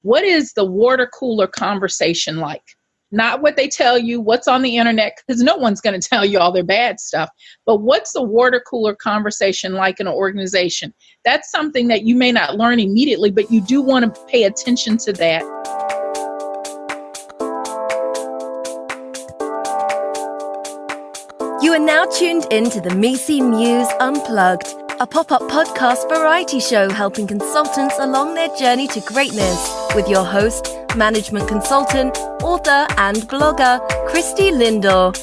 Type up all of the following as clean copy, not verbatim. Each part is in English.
what is the water cooler conversation like? Not what they tell you, what's on the internet, because no one's going to tell you all their bad stuff. But what's the water cooler conversation like in an organization? That's something that you may not learn immediately, but you do want to pay attention to that. You are now tuned into the Misi Muse Unplugged, a pop-up podcast variety show helping consultants along their journey to greatness with your host, management consultant, author and blogger, Christy Lindor.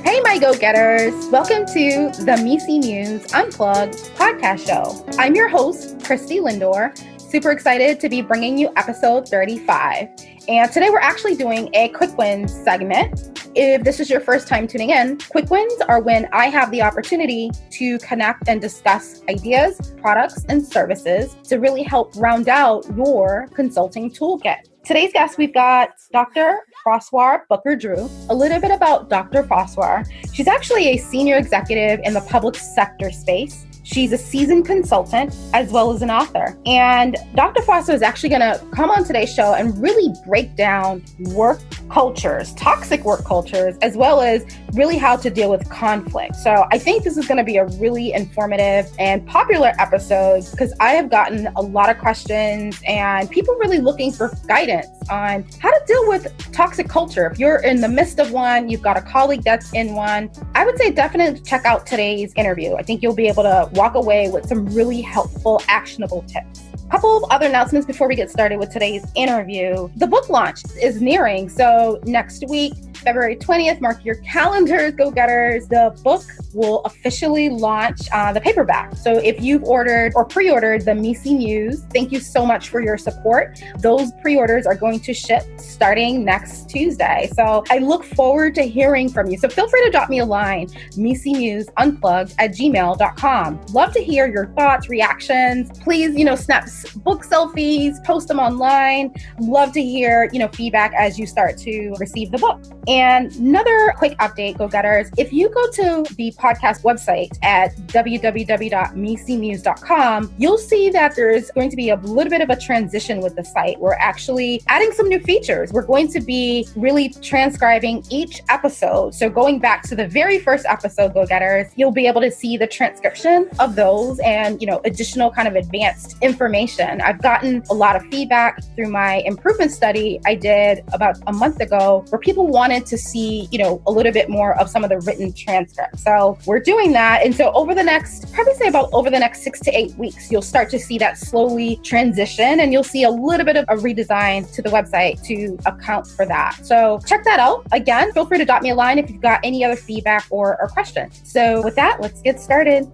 Hey, my go-getters. Welcome to the Misi Muse Unplugged podcast show. I'm your host, Christy Lindor. Super excited to be bringing you episode 35. And today we're actually doing a quick wins segment. If this is your first time tuning in, quick wins are when I have the opportunity to connect and discuss ideas, products, and services to really help round out your consulting toolkit. Today's guest, we've got Dr. Froswa Booker-Drew. A little bit about Dr. Froswa. She's actually a senior executive in the public sector space. She's a seasoned consultant as well as an author. And Dr. Froswa is actually going to come on today's show and really break down work cultures, toxic work cultures, as well as really how to deal with conflict. So I think this is going to be a really informative and popular episode because I have gotten a lot of questions and people really looking for guidance on how to deal with toxic culture. If you're in the midst of one, you've got a colleague that's in one, I would say definitely check out today's interview. I think you'll be able to walk away with some really helpful, actionable tips. A couple of other announcements before we get started with today's interview. The book launch is nearing. So next week, February 20th, mark your calendars, go-getters. The book will officially launch the paperback. So if you've ordered or pre-ordered the Misi Muse, thank you so much for your support. Those pre-orders are going to ship starting next Tuesday. So I look forward to hearing from you. So feel free to drop me a line, misimuseunplugged@gmail.com. Love to hear your thoughts, reactions. Please, snap book selfies, post them online. Love to hear, feedback as you start to receive the book. And another quick update, go-getters, if you go to the podcast website at www.misimuse.com, you'll see that there's going to be a little bit of a transition with the site. We're actually adding some new features. We're going to be really transcribing each episode. So going back to the very first episode, go-getters, you'll be able to see the transcription of those and, additional kind of advanced information. I've gotten a lot of feedback through my improvement study I did about a month ago where people wanted to see, a little bit more of some of the written transcripts. So we're doing that. And so over the next 6 to 8 weeks, you'll start to see that slowly transition and you'll see a little bit of a redesign to the website to account for that. So check that out. Again, feel free to drop me a line if you've got any other feedback or questions. So with that, let's get started.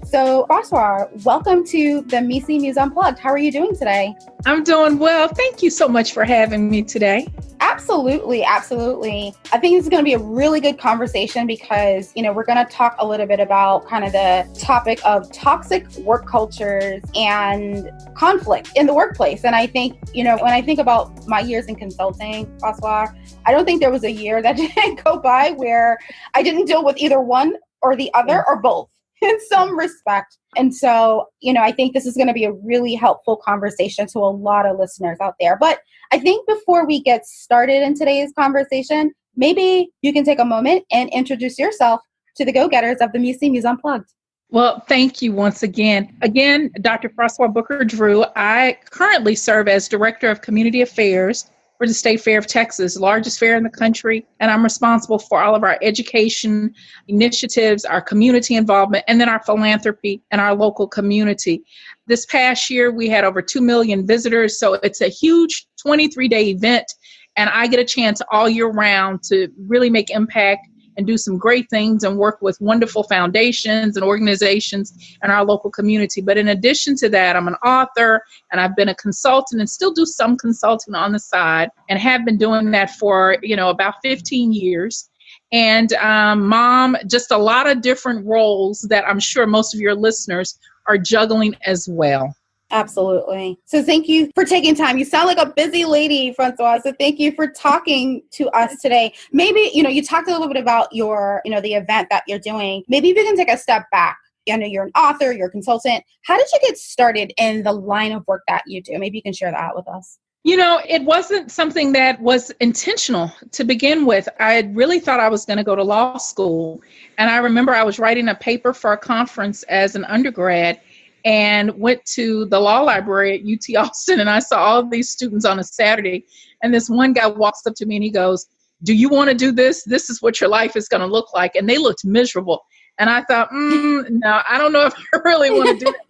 So, Froswa, welcome to the Misi Muse Unplugged. How are you doing today? I'm doing well. Thank you so much for having me today. Absolutely. I think this is going to be a really good conversation because, we're going to talk a little bit about kind of the topic of toxic work cultures and conflict in the workplace. And I think, when I think about my years in consulting, Froswa, I don't think there was a year that didn't go by where I didn't deal with either one or the other or both in some respect. And so, I think this is going to be a really helpful conversation to a lot of listeners out there. But I think before we get started in today's conversation, maybe you can take a moment and introduce yourself to the go-getters of the Misi Muse Unplugged. Well, thank you once again. Again, Dr. Froswa Booker-Drew. I currently serve as Director of Community Affairs for the State Fair of Texas, largest fair in the country. And I'm responsible for all of our education initiatives, our community involvement, and then our philanthropy and our local community. This past year, we had over 2 million visitors. So it's a huge 23-day event. And I get a chance all year round to really make impact and do some great things and work with wonderful foundations and organizations in our local community. But in addition to that, I'm an author and I've been a consultant and still do some consulting on the side and have been doing that for, about 15 years. And mom, just a lot of different roles that I'm sure most of your listeners are juggling as well. Absolutely. So thank you for taking time. You sound like a busy lady, Froswa. So thank you for talking to us today. Maybe, you talked a little bit about your, the event that you're doing. Maybe if you can take a step back. I know you're an author, you're a consultant. How did you get started in the line of work that you do? Maybe you can share that with us. It wasn't something that was intentional to begin with. I really thought I was going to go to law school. And I remember I was writing a paper for a conference as an undergrad and went to the law library at UT Austin. And I saw all of these students on a Saturday. And this one guy walks up to me and he goes, "Do you want to do this? This is what your life is going to look like." And they looked miserable. And I thought, no, I don't know if I really want to do that.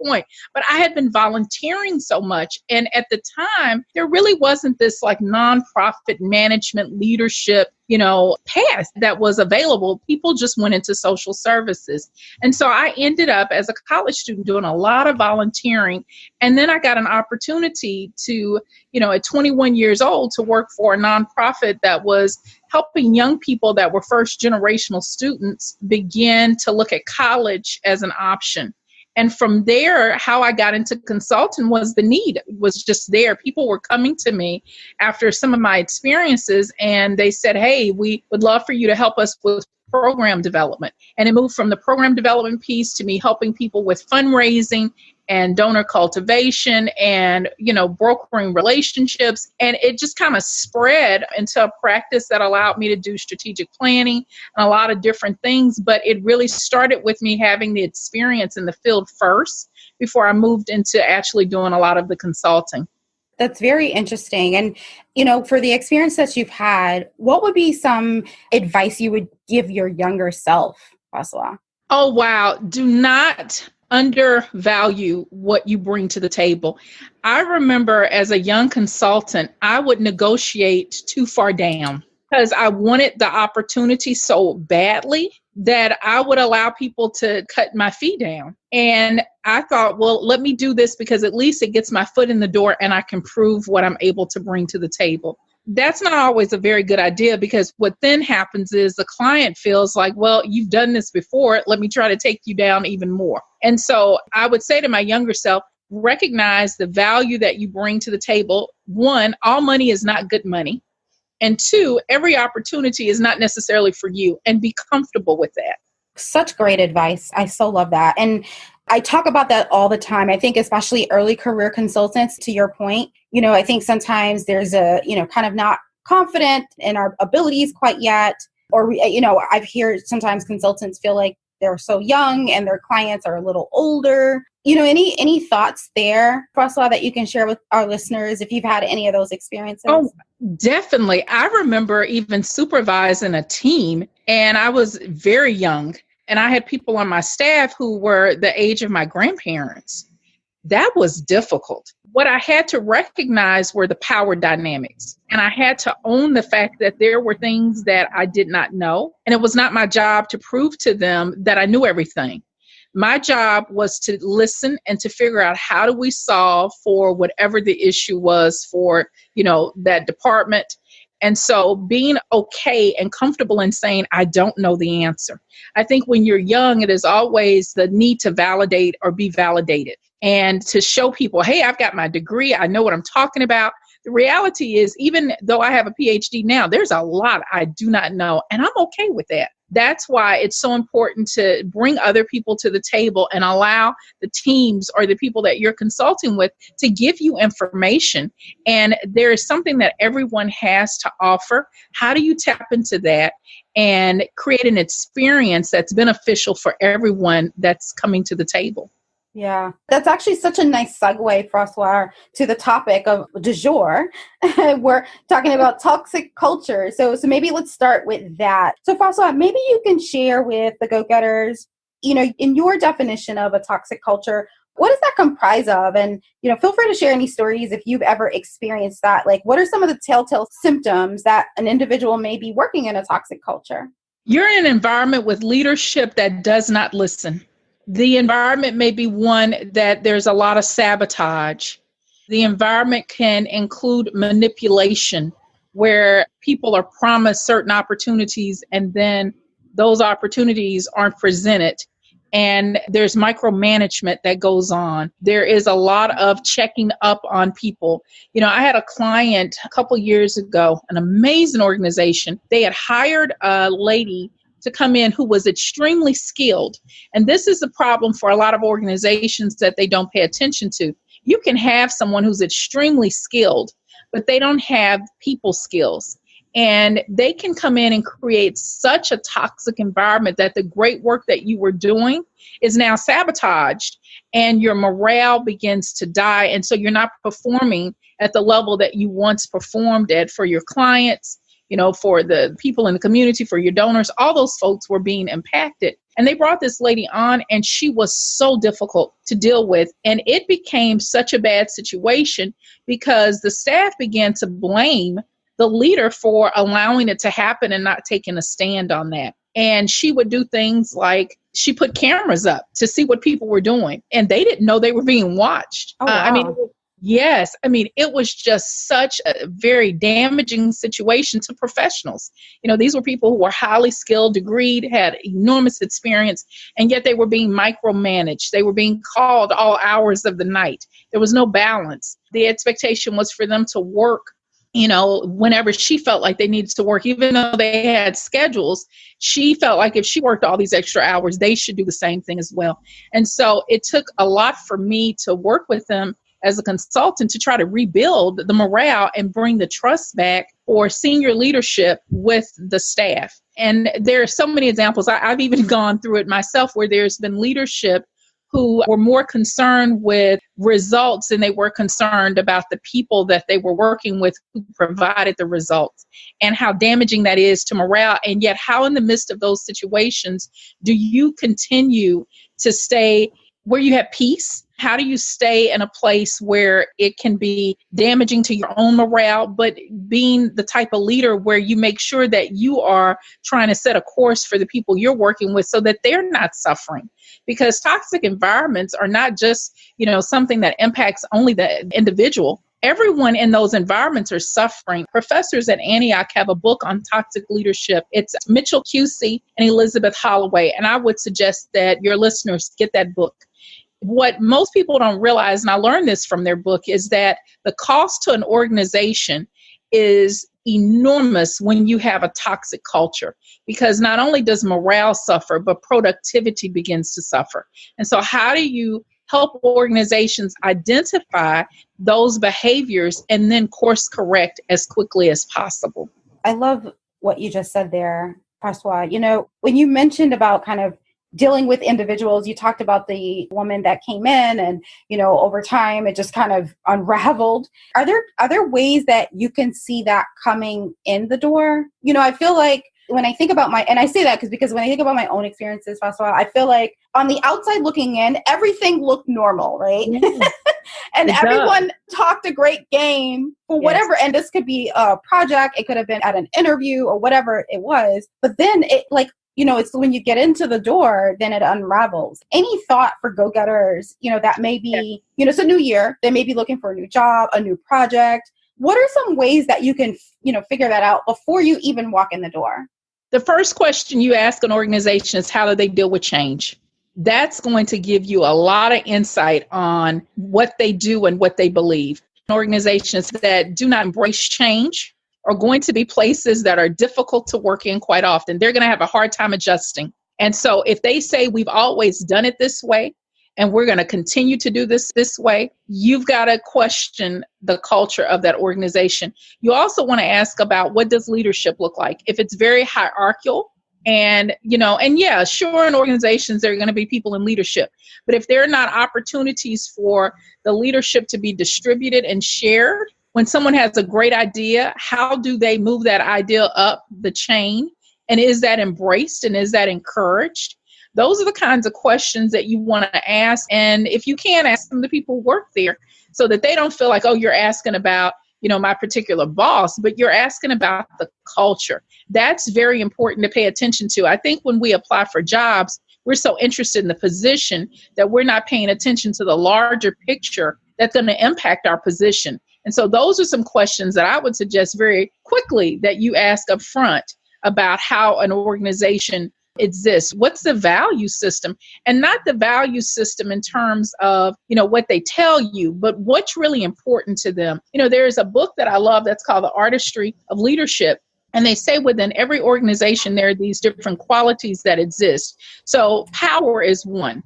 Point. But I had been volunteering so much. And at the time, there really wasn't this like nonprofit management leadership, path that was available. People just went into social services. And so I ended up as a college student doing a lot of volunteering. And then I got an opportunity to, at 21 years old, to work for a nonprofit that was helping young people that were first generational students begin to look at college as an option. And from there, how I got into consulting was the need was just there. People were coming to me after some of my experiences and they said, "Hey, we would love for you to help us with program development." And it moved from the program development piece to me helping people with fundraising and donor cultivation and, brokering relationships. And it just kind of spread into a practice that allowed me to do strategic planning and a lot of different things. But it really started with me having the experience in the field first before I moved into actually doing a lot of the consulting. That's very interesting. And, for the experience that you've had, what would be some advice you would give your younger self, Froswa? Oh, wow. Do not undervalue what you bring to the table. I remember as a young consultant, I would negotiate too far down because I wanted the opportunity so badly that I would allow people to cut my fee down. And I thought, well, let me do this because at least it gets my foot in the door and I can prove what I'm able to bring to the table. That's not always a very good idea because what then happens is the client feels like, well, you've done this before. Let me try to take you down even more. And so I would say to my younger self, recognize the value that you bring to the table. One, all money is not good money. And two, every opportunity is not necessarily for you, and be comfortable with that. Such great advice. I so love that. And I talk about that all the time. I think especially early career consultants, to your point, I think sometimes there's a, kind of not confident in our abilities quite yet. Or, I've heard sometimes consultants feel like they're so young and their clients are a little older. Any thoughts there, Froswa, that you can share with our listeners if you've had any of those experiences? Oh, definitely. I remember even supervising a team and I was very young and I had people on my staff who were the age of my grandparents. That was difficult. What I had to recognize were the power dynamics. And I had to own the fact that there were things that I did not know. And it was not my job to prove to them that I knew everything. My job was to listen and to figure out how do we solve for whatever the issue was for, that department. And so being okay and comfortable in saying, I don't know the answer. I think when you're young, it is always the need to validate or be validated and to show people, hey, I've got my degree. I know what I'm talking about. The reality is, even though I have a PhD now, there's a lot I do not know, and I'm okay with that. That's why it's so important to bring other people to the table and allow the teams or the people that you're consulting with to give you information. And there is something that everyone has to offer. How do you tap into that and create an experience that's beneficial for everyone that's coming to the table? Yeah, that's actually such a nice segue, Froswa, to the topic of du jour. We're talking about toxic culture. So maybe let's start with that. So Froswa, maybe you can share with the go-getters, in your definition of a toxic culture, what does that comprise of? And, feel free to share any stories if you've ever experienced that. Like, what are some of the telltale symptoms that an individual may be working in a toxic culture? You're in an environment with leadership that does not listen. The environment may be one that there's a lot of sabotage. The environment can include manipulation, where people are promised certain opportunities and then those opportunities aren't presented. and there's micromanagement that goes on. There is a lot of checking up on people. I had a client a couple years ago, an amazing organization. They had hired a lady to come in who was extremely skilled. And this is the problem for a lot of organizations that they don't pay attention to. You can have someone who's extremely skilled, but they don't have people skills. And they can come in and create such a toxic environment that the great work that you were doing is now sabotaged and your morale begins to die. And so you're not performing at the level that you once performed at for your clients, for the people in the community, for your donors. All those folks were being impacted. And they brought this lady on, and she was so difficult to deal with. And it became such a bad situation because the staff began to blame the leader for allowing it to happen and not taking a stand on that. And she would do things like she put cameras up to see what people were doing, and they didn't know they were being watched. Oh, wow. Yes. It was just such a very damaging situation to professionals. These were people who were highly skilled, degreed, had enormous experience, and yet they were being micromanaged. They were being called all hours of the night. There was no balance. The expectation was for them to work whenever she felt like they needed to work, even though they had schedules. She felt like if she worked all these extra hours, they should do the same thing as well. And so it took a lot for me to work with them as a consultant to try to rebuild the morale and bring the trust back for senior leadership with the staff. And there are so many examples. I've even gone through it myself where there's been leadership who were more concerned with results than they were concerned about the people that they were working with who provided the results, and how damaging that is to morale. And yet how in the midst of those situations do you continue to stay where you have peace? How do you stay in a place where it can be damaging to your own morale, but being the type of leader where you make sure that you are trying to set a course for the people you're working with so that they're not suffering? Because toxic environments are not just, something that impacts only the individual. Everyone in those environments are suffering. Professors at Antioch have a book on toxic leadership. It's Mitchell Cusey and Elizabeth Holloway. And I would suggest that your listeners get that book. What most people don't realize, and I learned this from their book, is that the cost to an organization is enormous when you have a toxic culture, because not only does morale suffer, but productivity begins to suffer. And so how do you help organizations identify those behaviors and then course correct as quickly as possible? I love what you just said there, Froswa. When you mentioned about kind of dealing with individuals, you talked about the woman that came in and, over time it just kind of unraveled. Are there other ways that you can see that coming in the door? I feel like when I think about and I say that because when I think about my own experiences, Froswa, I feel like on the outside looking in, everything looked normal, right? Yeah. And everyone talked a great game for whatever. Yes. And this could be a project. It could have been at an interview or whatever it was. But then it's when you get into the door, then it unravels. Any thought for go-getters, that may be, it's a new year. They may be looking for a new job, a new project. What are some ways that you can, figure that out before you even walk in the door? The first question you ask an organization is, how do they deal with change? That's going to give you a lot of insight on what they do and what they believe. Organizations that do not embrace change are going to be places that are difficult to work in quite often. They're going to have a hard time adjusting. And so if they say we've always done it this way and we're going to continue to do this way, you've got to question the culture of that organization. You also want to ask about, what does leadership look like? If it's very hierarchical and sure, in organizations, there are going to be people in leadership. But if there are not opportunities for the leadership to be distributed and shared, when someone has a great idea, how do they move that idea up the chain? And is that embraced and is that encouraged? Those are the kinds of questions that you want to ask. And if you can, ask them to people who work there so that they don't feel like, oh, you're asking about, my particular boss, but you're asking about the culture. That's very important to pay attention to. I think when we apply for jobs, we're so interested in the position that we're not paying attention to the larger picture that's going to impact our position. And so those are some questions that I would suggest very quickly that you ask up front about how an organization exists? What's the value system? And not the value system in terms of, what they tell you, but what's really important to them. There's a book that I love that's called The Artistry of Leadership. And they say within every organization, there are these different qualities that exist. So power is one.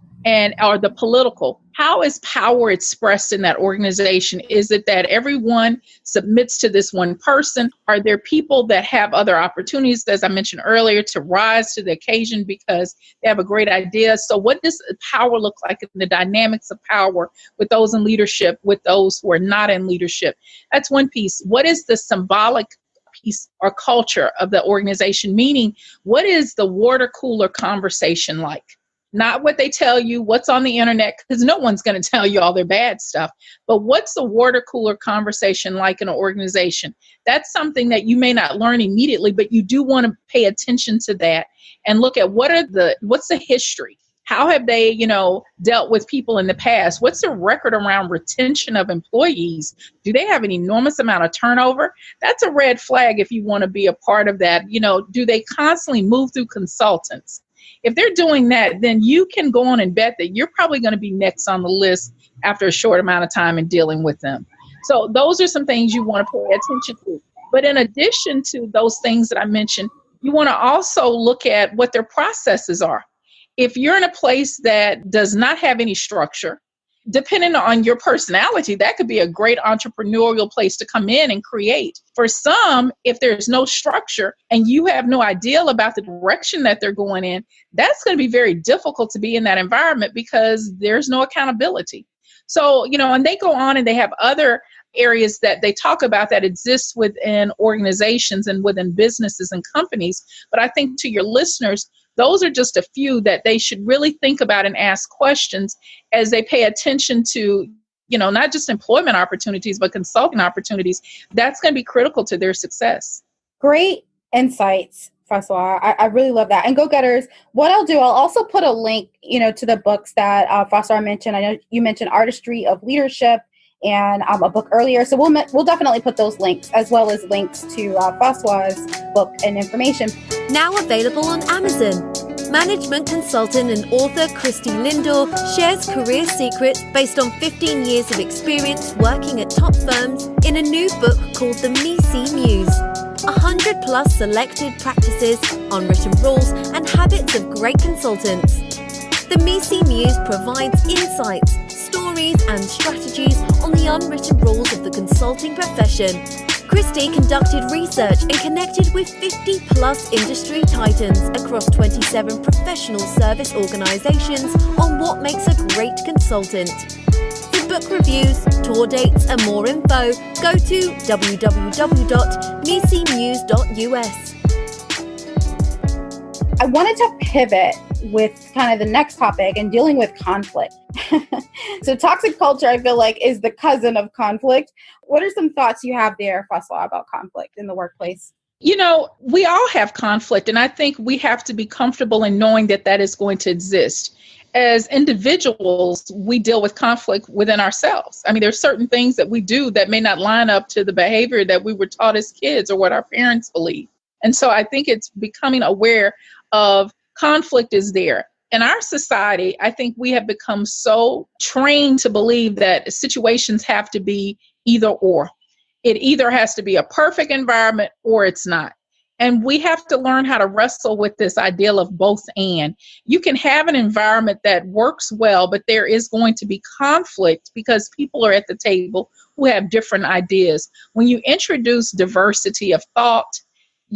Or the political. How is power expressed in that organization? Is it that everyone submits to this one person? Are there people that have other opportunities, as I mentioned earlier, to rise to the occasion because they have a great idea? So what does power look like in the dynamics of power with those in leadership, with those who are not in leadership? That's one piece. What is the symbolic piece or culture of the organization? Meaning, what is the water cooler conversation like? Not what they tell you, what's on the internet, because no one's going to tell you all their bad stuff. But what's the water cooler conversation like in an organization? That's something that you may not learn immediately, but you do want to pay attention to that and look at what's the history? How have they, dealt with people in the past? What's the record around retention of employees? Do they have an enormous amount of turnover? That's a red flag if you want to be a part of that. Do they constantly move through consultants? If they're doing that, then you can go on and bet that you're probably going to be next on the list after a short amount of time in dealing with them. So those are some things you want to pay attention to. But in addition to those things that I mentioned, you want to also look at what their processes are. If you're in a place that does not have any structure, depending on your personality, that could be a great entrepreneurial place to come in and create. For some, if there's no structure and you have no idea about the direction that they're going in, that's going to be very difficult to be in that environment because there's no accountability. So, and they go on and they have other areas that they talk about that exists within organizations and within businesses and companies. But I think to your listeners, those are just a few that they should really think about and ask questions as they pay attention to, not just employment opportunities, but consulting opportunities. That's going to be critical to their success. Great insights, Froswa. I really love that. And go-getters, what I'll do, I'll also put a link, to the books that Froswa mentioned. I know you mentioned Artistry of Leadership and a book earlier. So we'll definitely put those links as well as links to Froswa's book and information. Now available on Amazon. Management consultant and author Christy Lindor shares career secrets based on 15 years of experience working at top firms in a new book called The Misi Muse. 100 plus selected practices, unwritten rules and habits of great consultants. The Misi Muse provides insights, stories and strategies on the unwritten rules of the consulting profession. Christy conducted research and connected with 50 plus industry titans across 27 professional service organizations on what makes a great consultant. For book reviews, tour dates and more info, go to www.misimuse.us. I wanted to pivot with kind of the next topic and dealing with conflict. So toxic culture, I feel like, is the cousin of conflict. What are some thoughts you have there, Froswa, about conflict in the workplace? We all have conflict, and I think we have to be comfortable in knowing that that is going to exist. As individuals, we deal with conflict within ourselves. I mean, there's certain things that we do that may not line up to the behavior that we were taught as kids or what our parents believe. And so I think it's becoming aware of conflict is there. In our society, I think we have become so trained to believe that situations have to be either or. It either has to be a perfect environment or it's not. And we have to learn how to wrestle with this ideal of both and. You can have an environment that works well, but there is going to be conflict because people are at the table who have different ideas. When you introduce diversity of thought,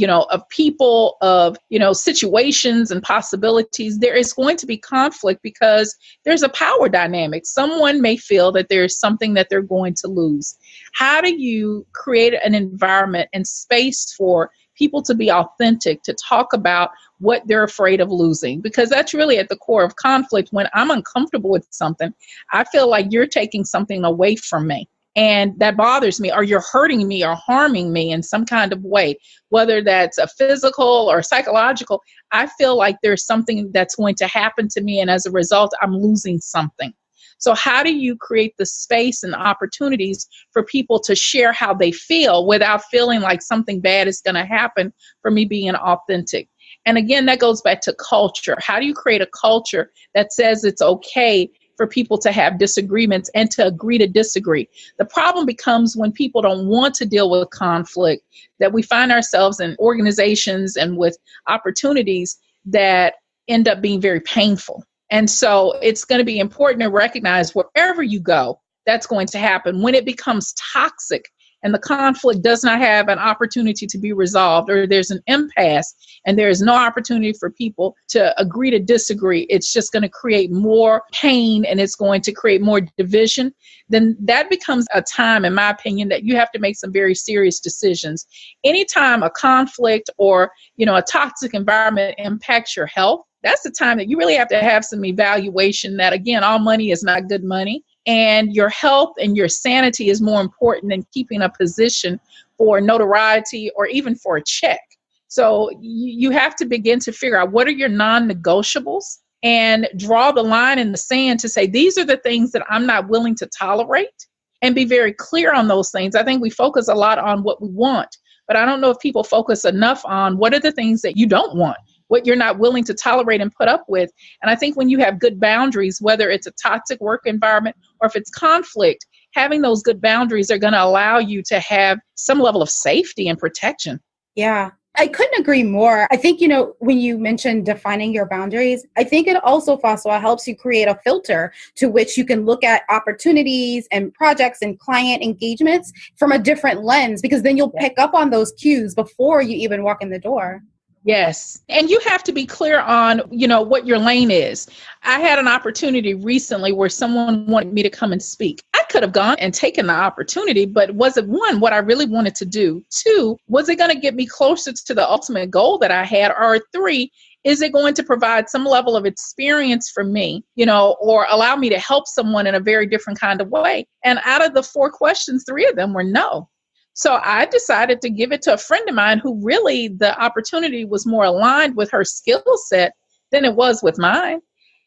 of people, of, situations and possibilities, there is going to be conflict because there's a power dynamic. Someone may feel that there's something that they're going to lose. How do you create an environment and space for people to be authentic, to talk about what they're afraid of losing? Because that's really at the core of conflict. When I'm uncomfortable with something, I feel like you're taking something away from me. And that bothers me, or you're hurting me or harming me in some kind of way, whether that's a physical or psychological. I feel like there's something that's going to happen to me, and as a result, I'm losing something. So how do you create the space and opportunities for people to share how they feel without feeling like something bad is going to happen for me being authentic? And again, that goes back to culture. How do you create a culture that says it's okay for people to have disagreements and to agree to disagree? The problem becomes when people don't want to deal with conflict, that we find ourselves in organizations and with opportunities that end up being very painful. And so it's going to be important to recognize wherever you go, that's going to happen. When it becomes toxic and the conflict does not have an opportunity to be resolved, or there's an impasse and there is no opportunity for people to agree to disagree, it's just going to create more pain and it's going to create more division. Then that becomes a time, in my opinion, that you have to make some very serious decisions. Anytime a conflict or, a toxic environment impacts your health, that's the time that you really have to have some evaluation that, again, all money is not good money. And your health and your sanity is more important than keeping a position for notoriety or even for a check. So you have to begin to figure out what are your non-negotiables and draw the line in the sand to say, these are the things that I'm not willing to tolerate, and be very clear on those things. I think we focus a lot on what we want, but I don't know if people focus enough on what are the things that you don't want, what you're not willing to tolerate and put up with. And I think when you have good boundaries, whether it's a toxic work environment or if it's conflict, having those good boundaries are going to allow you to have some level of safety and protection. Yeah, I couldn't agree more. I think, when you mentioned defining your boundaries, I think it also, Froswa, helps you create a filter to which you can look at opportunities and projects and client engagements from a different lens, because then you'll pick up on those cues before you even walk in the door. Yes. And you have to be clear on, what your lane is. I had an opportunity recently where someone wanted me to come and speak. I could have gone and taken the opportunity, but was it, one, what I really wanted to do? Two, was it going to get me closer to the ultimate goal that I had? Or three, is it going to provide some level of experience for me, or allow me to help someone in a very different kind of way? And out of the 4 questions, 3 of them were no. So I decided to give it to a friend of mine who really the opportunity was more aligned with her skill set than it was with mine.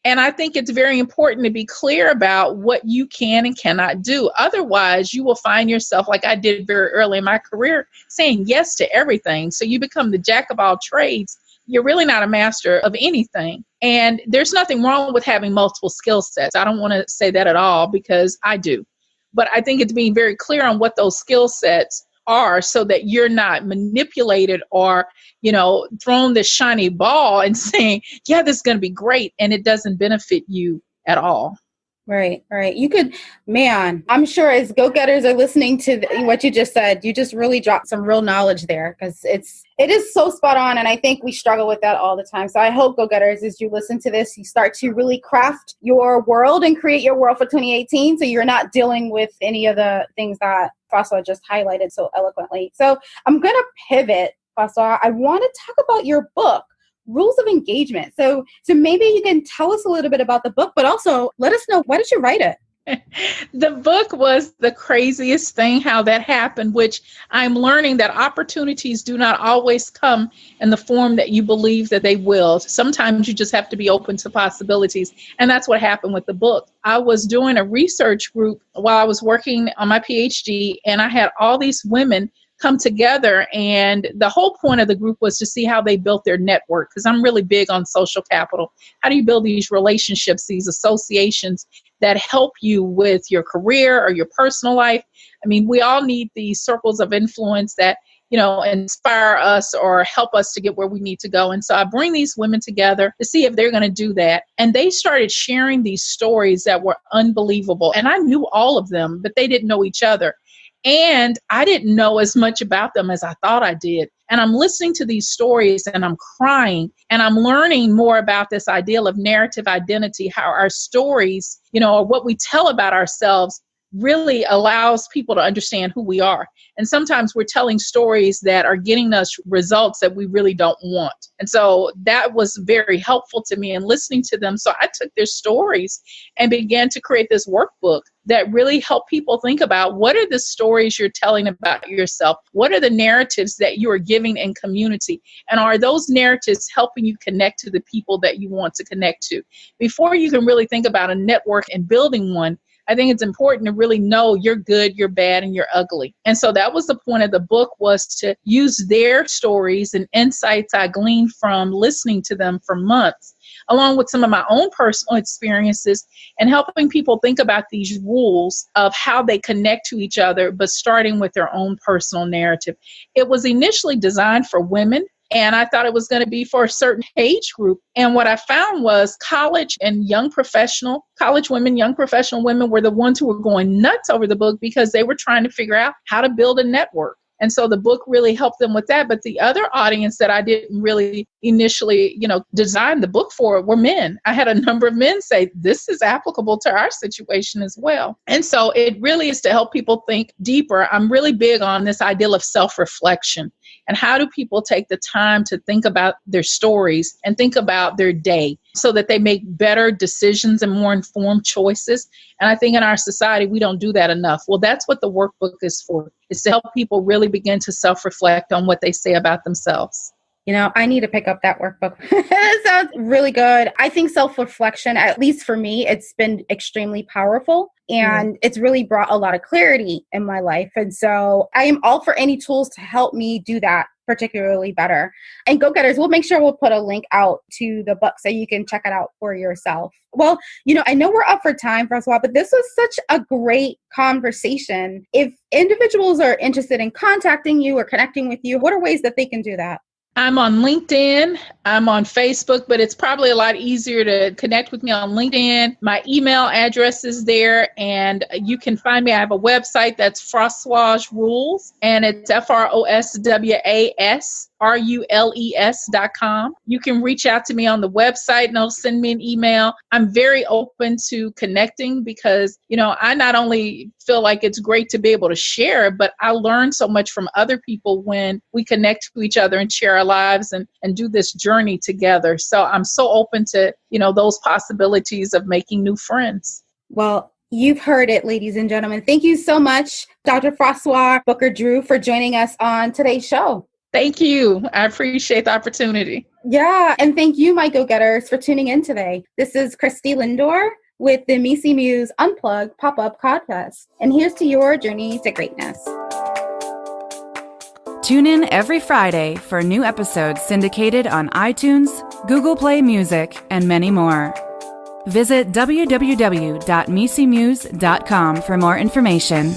And I think it's very important to be clear about what you can and cannot do. Otherwise, you will find yourself, like I did very early in my career, saying yes to everything. So you become the jack of all trades. You're really not a master of anything. And there's nothing wrong with having multiple skill sets. I don't want to say that at all, because I do. But I think it's being very clear on what those skill sets are so that you're not manipulated or, thrown this shiny ball and saying, yeah, this is going to be great. And it doesn't benefit you at all. Right. You could, I'm sure as go-getters are listening to what you just said, you just really dropped some real knowledge there, because it is so spot on. And I think we struggle with that all the time. So I hope, go-getters, as you listen to this, you start to really craft your world and create your world for 2018. So you're not dealing with any of the things that Froswa just highlighted so eloquently. So I'm going to pivot, Froswa. I want to talk about your book, Rules of Engagement. So maybe you can tell us a little bit about the book, but also let us know, why did you write it? The book was the craziest thing, how that happened, which I'm learning that opportunities do not always come in the form that you believe that they will. Sometimes you just have to be open to possibilities. And that's what happened with the book. I was doing a research group while I was working on my PhD, and I had all these women come together, and the whole point of the group was to see how they built their network, because I'm really big on social capital. How do you build these relationships, these associations that help you with your career or your personal life? I mean, we all need these circles of influence that, inspire us or help us to get where we need to go. And so I bring these women together to see if they're going to do that. And they started sharing these stories that were unbelievable. And I knew all of them, but they didn't know each other. And I didn't know as much about them as I thought I did. And I'm listening to these stories and I'm crying, and I'm learning more about this ideal of narrative identity, how our stories, or what we tell about ourselves really allows people to understand who we are. And sometimes we're telling stories that are getting us results that we really don't want. And so that was very helpful to me in listening to them. So I took their stories and began to create this workbook that really helped people think about, what are the stories you're telling about yourself? What are the narratives that you are giving in community? And are those narratives helping you connect to the people that you want to connect to? Before you can really think about a network and building one, I think it's important to really know you're good, you're bad, and you're ugly. And so that was the point of the book, was to use their stories and insights I gleaned from listening to them for months, along with some of my own personal experiences, and helping people think about these rules of how they connect to each other, but starting with their own personal narrative. It was initially designed for women, and I thought it was going to be for a certain age group. And what I found was college women, young professional women were the ones who were going nuts over the book because they were trying to figure out how to build a network. And so the book really helped them with that. But the other audience that I didn't really initially, design the book for were men. I had a number of men say, this is applicable to our situation as well. And so it really is to help people think deeper. I'm really big on this idea of self-reflection. And how do people take the time to think about their stories and think about their day so that they make better decisions and more informed choices? And I think in our society, we don't do that enough. Well, that's what the workbook is for. It's to help people really begin to self-reflect on what they say about themselves. I need to pick up that workbook. That sounds really good. I think self-reflection, at least for me, it's been extremely powerful, and it's really brought a lot of clarity in my life. And so I am all for any tools to help me do that particularly better. And go-getters, we'll make sure we'll put a link out to the book so you can check it out for yourself. Well, I know we're up for time, Froswa, but this was such a great conversation. If individuals are interested in contacting you or connecting with you, what are ways that they can do that? I'm on LinkedIn. I'm on Facebook, but it's probably a lot easier to connect with me on LinkedIn. My email address is there, and you can find me. I have a website that's Froswa Rules, and it's FROSWASRULES.com. You can reach out to me on the website, and they'll send me an email. I'm very open to connecting because, I not only feel like it's great to be able to share, but I learn so much from other people when we connect to each other and share our lives and do this journey together. So I'm so open to, those possibilities of making new friends. Well, you've heard it, ladies and gentlemen. Thank you so much, Dr. Froswa Booker-Drew, for joining us on today's show. Thank you. I appreciate the opportunity. Yeah. And thank you, my go-getters, for tuning in today. This is Christy Lindor with the Misi Muse Unplugged pop-up podcast. And here's to your journey to greatness. Tune in every Friday for new episodes syndicated on iTunes, Google Play Music, and many more. Visit www.misimuse.com for more information.